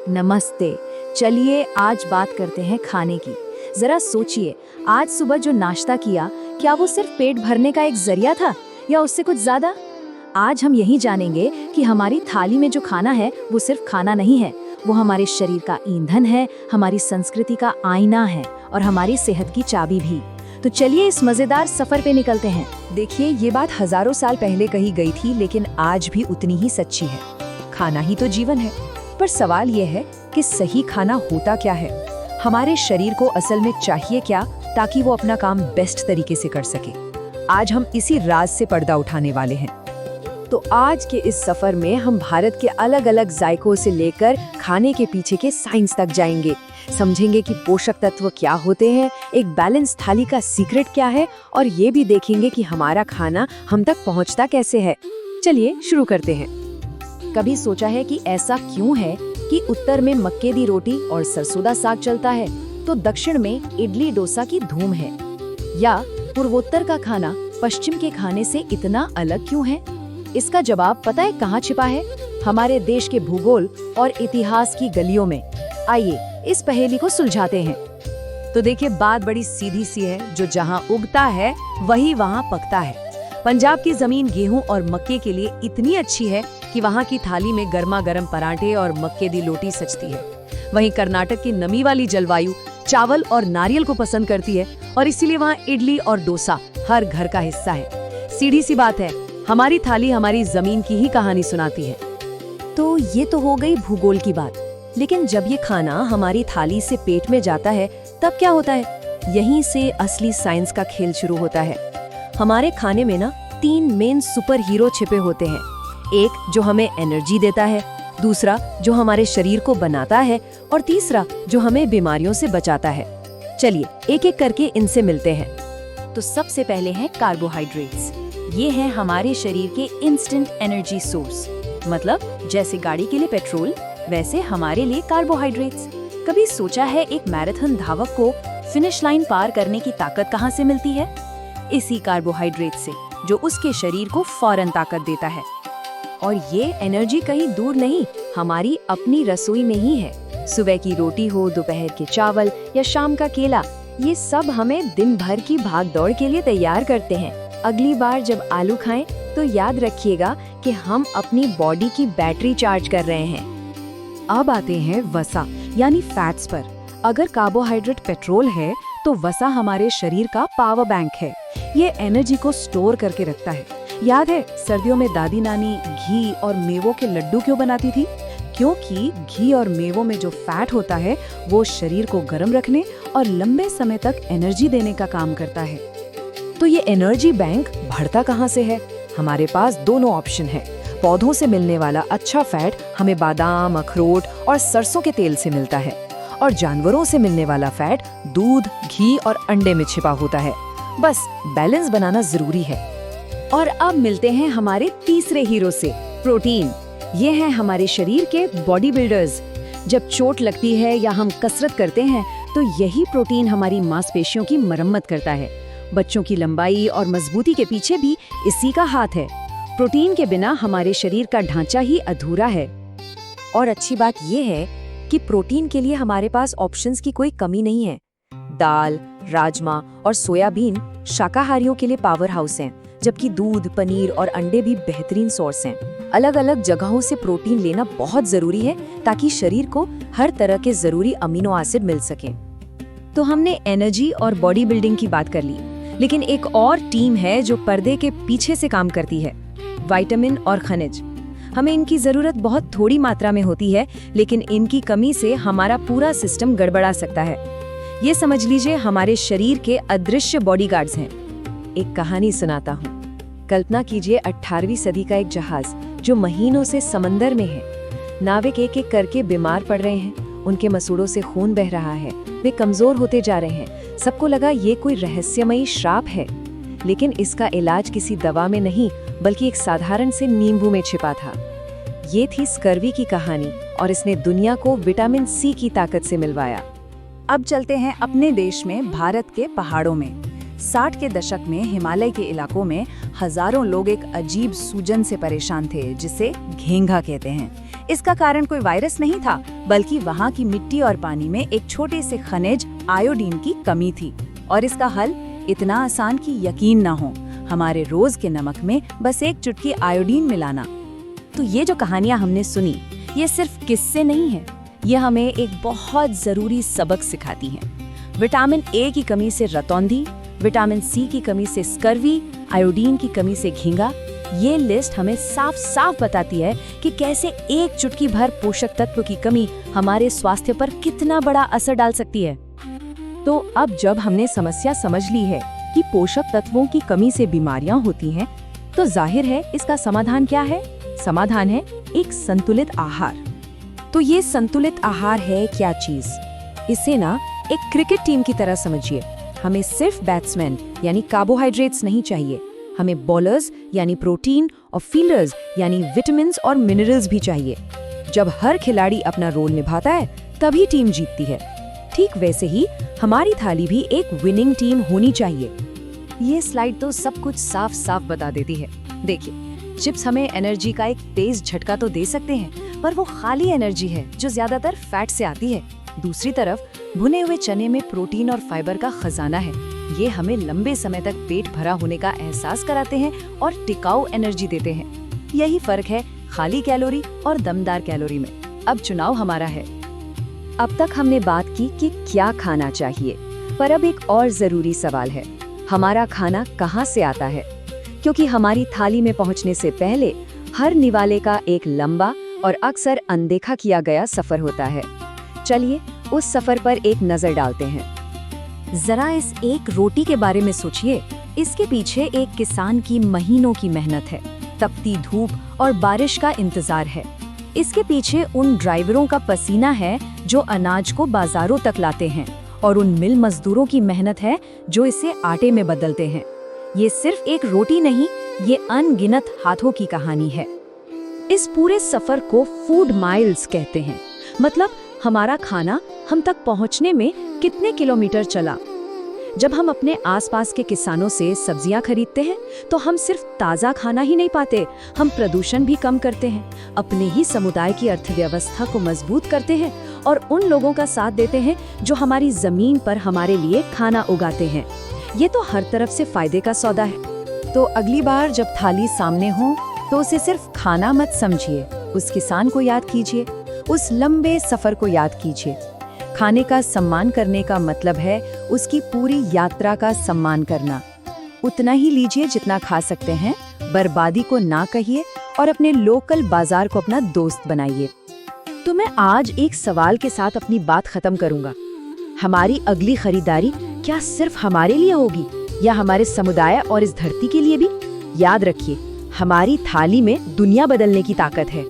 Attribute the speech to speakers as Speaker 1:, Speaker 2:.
Speaker 1: नमस्ते। चलिए आज बात करते हैं खाने की। जरा सोचिए, आज सुबह जो नाश्ता किया, क्या वो सिर्फ पेट भरने का एक जरिया था या उससे कुछ ज्यादा? आज हम यही जानेंगे कि हमारी थाली में जो खाना है वो सिर्फ खाना नहीं है, वो हमारे शरीर का ईंधन है, हमारी संस्कृति का आईना है और हमारी सेहत की चाबी भी। तो चलिए इस मजेदार सफर पे निकलते हैं।
Speaker 2: देखिए, ये बात हजारों साल पहले कही गई थी, लेकिन आज भी उतनी ही सच्ची है। खाना ही तो जीवन है। पर सवाल ये है कि सही खाना होता क्या है? हमारे शरीर को असल में चाहिए क्या ताकि वो अपना काम बेस्ट तरीके से कर सके? आज हम इसी राज से पर्दा उठाने वाले हैं। तो आज के इस सफर में हम भारत के अलग अलग जायकों से लेकर खाने के पीछे के साइंस तक जाएंगे। समझेंगे कि पोषक तत्व क्या होते हैं, एक बैलेंस थाली का सीक्रेट क्या है, और ये भी देखेंगे कि हमारा खाना हम तक पहुंचता कैसे है। चलिए शुरू करते हैं।
Speaker 1: कभी सोचा है कि ऐसा क्यों है कि उत्तर में मक्के दी रोटी और सरसों दा साग चलता है तो दक्षिण में इडली डोसा की धूम है? या पूर्वोत्तर का खाना पश्चिम के खाने से इतना अलग क्यों है? इसका जवाब पता है कहाँ छिपा है? हमारे देश के भूगोल और इतिहास की गलियों में। आइए इस पहेली को सुलझाते हैं।
Speaker 2: तो देखिए, बात बड़ी सीधी सी है। जो जहाँ उगता है वही वहाँ पकता है। पंजाब की जमीन गेहूं और मक्के के लिए इतनी अच्छी है कि वहाँ की थाली में गर्मा गर्म पराठे और मक्के दी रोटी सजती है। वहीं कर्नाटक की नमी वाली जलवायु चावल और नारियल को पसंद करती है और इसीलिए वहाँ इडली और डोसा हर घर का हिस्सा है। सीधी सी बात है, हमारी थाली हमारी जमीन की ही कहानी सुनाती है।
Speaker 1: तो ये तो हो गई भूगोल की बात, लेकिन जब ये खाना हमारी थाली से पेट में जाता है तब क्या होता है? यहीं से असली साइंस का खेल शुरू होता है। हमारे खाने में ना 3 मेन सुपर हीरो छिपे होते हैं। एक जो हमें एनर्जी देता है, दूसरा जो हमारे शरीर को बनाता है, और तीसरा जो हमें बीमारियों से बचाता है। चलिए एक एक करके इनसे मिलते हैं। तो सबसे पहले हैं कार्बोहाइड्रेट्स। ये हैं हमारे शरीर के इंस्टेंट एनर्जी सोर्स। मतलब जैसे गाड़ी के लिए पेट्रोल, वैसे हमारे लिए कार्बोहाइड्रेट्स। कभी सोचा है एक मैराथन धावक को फिनिश लाइन पार करने की ताकत कहाँ से मिलती है? इसी कार्बोहाइड्रेट से, जो उसके शरीर को फौरन ताकत देता है। और ये एनर्जी कहीं दूर नहीं, हमारी अपनी रसोई में ही है। सुबह की रोटी हो, दोपहर के चावल या शाम का केला, ये सब हमें दिन भर की भाग दौड़ के लिए तैयार करते हैं। अगली बार जब आलू खाएं तो याद रखिएगा कि हम अपनी बॉडी की बैटरी चार्ज कर रहे हैं।
Speaker 2: अब आते हैं वसा यानी फैट्स पर। अगर कार्बोहाइड्रेट पेट्रोल है तो वसा हमारे शरीर का पावर बैंक है। ये एनर्जी को स्टोर करके रखता है। याद है सर्दियों में दादी नानी घी और मेवों के लड्डू क्यों बनाती थी? क्योंकि घी और मेवों में जो फैट होता है वो शरीर को गर्म रखने और लंबे समय तक एनर्जी देने का काम करता है। तो ये एनर्जी बैंक बढ़ता कहाँ से है? हमारे पास दोनों ऑप्शन है। पौधों से मिलने वाला अच्छा फैट हमें बादाम, अखरोट और सरसों के तेल से मिलता है, और जानवरों से मिलने वाला फैट दूध, घी और अंडे में छिपा होता है। बस बैलेंस बनाना जरूरी है। और अब मिलते हैं हमारे तीसरे हीरो से, प्रोटीन। ये हैं हमारे शरीर के बॉडी बिल्डर्स। जब चोट लगती है या हम कसरत करते हैं तो यही प्रोटीन हमारी मांसपेशियों की मरम्मत करता है। बच्चों की लंबाई और मजबूती के पीछे भी इसी का हाथ है। प्रोटीन के बिना हमारे शरीर का ढांचा ही अधूरा है। और अच्छी बात यह है कि प्रोटीन के लिए हमारे पास ऑप्शंस की कोई कमी नहीं है। दाल, राजमा और सोयाबीन शाकाहारियों के लिए पावर हाउस हैं, जबकि दूध, पनीर और अंडे भी बेहतरीन सोर्स हैं। अलग अलग जगहों से प्रोटीन लेना बहुत जरूरी है ताकि शरीर को हर तरह के जरूरी अमीनो एसिड मिल सके। तो हमने एनर्जी और बॉडी बिल्डिंग की बात कर ली, लेकिन एक और टीम है जो पर्दे के पीछे से काम करती है, विटामिन और खनिज। हमें इनकी जरूरत बहुत थोड़ी मात्रा में होती है, लेकिन इनकी कमी से हमारा पूरा सिस्टम गड़बड़ा सकता है। ये समझ लीजिए हमारे शरीर के अदृश्य बॉडीगार्ड्स हैं। एक कहानी सुनाता हूँ। कल्पना कीजिए 18वीं सदी का एक जहाज जो महीनों से समंदर में है। नाविक एक एक करके बीमार पड़ रहे हैं, उनके मसूड़ों से खून बह रहा है, वे कमजोर होते जा रहे हैं। सबको लगा ये कोई रहस्यमयी श्राप है, लेकिन इसका इलाज किसी दवा में नहीं बल्कि एक साधारण से नींबू में छिपा था। ये थी स्कर्वी की कहानी, और इसने दुनिया को विटामिन सी की ताकत से मिलवाया। अब चलते हैं अपने देश में, भारत के पहाड़ों में। 60 के दशक में हिमालय के इलाकों में हजारों लोग एक अजीब सूजन से परेशान थे जिसे घेंघा कहते हैं। इसका कारण कोई वायरस नहीं था, बल्कि वहाँ की मिट्टी और पानी में एक छोटे से खनिज आयोडीन की कमी थी। और इसका हल इतना आसान कि यकीन ना हो, हमारे रोज के नमक में बस एक चुटकी आयोडीन मिलाना।
Speaker 1: तो ये जो कहानियां हमने सुनी, ये सिर्फ किस्से नहीं है, ये हमें एक बहुत जरूरी सबक सिखाती हैं। विटामिन ए की कमी से रतौंधी, विटामिन सी की कमी से स्कर्वी, आयोडीन की कमी से घिंगा। ये लिस्ट हमें साफ साफ बताती है कि कैसे एक चुटकी भर पोषक तत्व की कमी हमारे स्वास्थ्य पर कितना बड़ा असर डाल सकती है। तो अब जब हमने समस्या समझ ली है कि पोषक तत्वों की कमी से बीमारियां होती हैं, तो जाहिर है इसका समाधान क्या है? समाधान है एक संतुलित आहार। तो ये संतुलित आहार है क्या चीज? इसे ना एक क्रिकेट टीम की तरह समझिए। हमें सिर्फ बैट्समैन यानी कार्बोहाइड्रेट्स नहीं चाहिए, हमें बॉलर्स यानी प्रोटीन और फील्डर्स यानी विटामिन्स और मिनरल्स भी चाहिए। जब हर खिलाड़ी अपना रोल निभाता है, तभी टीम जीतती है। ठीक वैसे ही हमारी थाली भी एक विनिंग टीम होनी चाहिए। ये स्लाइड तो सब कुछ साफ साफ बता देती है। देखिए, चिप्स हमें एनर्जी का एक तेज झटका तो दे सकते हैं, पर वो खाली एनर्जी है जो ज्यादातर फैट से आती है। दूसरी तरफ भुने हुए चने में प्रोटीन और फाइबर का खजाना है। ये हमें लंबे समय तक पेट भरा होने का एहसास कराते हैं और टिकाऊ एनर्जी देते हैं। यही फर्क है खाली कैलोरी और दमदार कैलोरी में। अब चुनाव हमारा है। अब तक हमने बात की कि क्या खाना चाहिए, पर अब एक और जरूरी सवाल है, हमारा खाना कहाँ से आता है? क्योंकि हमारी थाली में पहुँचने से पहले हर निवाले का एक लंबा और अक्सर अनदेखा किया गया सफर होता है। चलिए उस सफर पर एक नजर डालते हैं। जरा इस एक रोटी के बारे में सोचिए। इसके पीछे एक किसान की महीनों की मेहनत है, तपती धूप और बारिश का इंतजार है। इसके पीछे उन ड्राइवरों का पसीना है जो अनाज को बाजारों तक लाते हैं, और उन मिल मजदूरों की मेहनत है जो इसे आटे में बदलते हैं। ये सिर्फ एक रोटी नहीं, ये अनगिनत हाथों की कहानी है। इस पूरे सफर को फूड माइल्स कहते हैं। मतलब हमारा खाना हम तक पहुंचने में कितने किलोमीटर चला। जब हम अपने आसपास के किसानों से सब्जियां खरीदते हैं, तो हम सिर्फ ताज़ा खाना ही नहीं पाते, हम प्रदूषण भी कम करते हैं, अपने ही समुदाय की अर्थव्यवस्था को मजबूत करते हैं और उन लोगों का साथ देते हैं जो हमारी जमीन पर हमारे लिए खाना उगाते हैं। ये तो हर तरफ से फायदे का सौदा है। तो अगली बार जब थाली सामने हो, तो उसे सिर्फ खाना मत समझिए, उस किसान को याद कीजिए, उस लंबे सफर को याद कीजिए। खाने का सम्मान करने का मतलब है उसकी पूरी यात्रा का सम्मान करना। उतना ही लीजिए जितना खा सकते हैं, बर्बादी को ना कहिए और अपने लोकल बाजार को अपना दोस्त बनाइए। तो मैं आज एक सवाल के साथ अपनी बात खत्म करूंगा। हमारी अगली खरीदारी क्या सिर्फ हमारे लिए होगी या हमारे समुदाय और इस धरती के लिए भी? याद रखिए, हमारी थाली में दुनिया बदलने की ताकत है।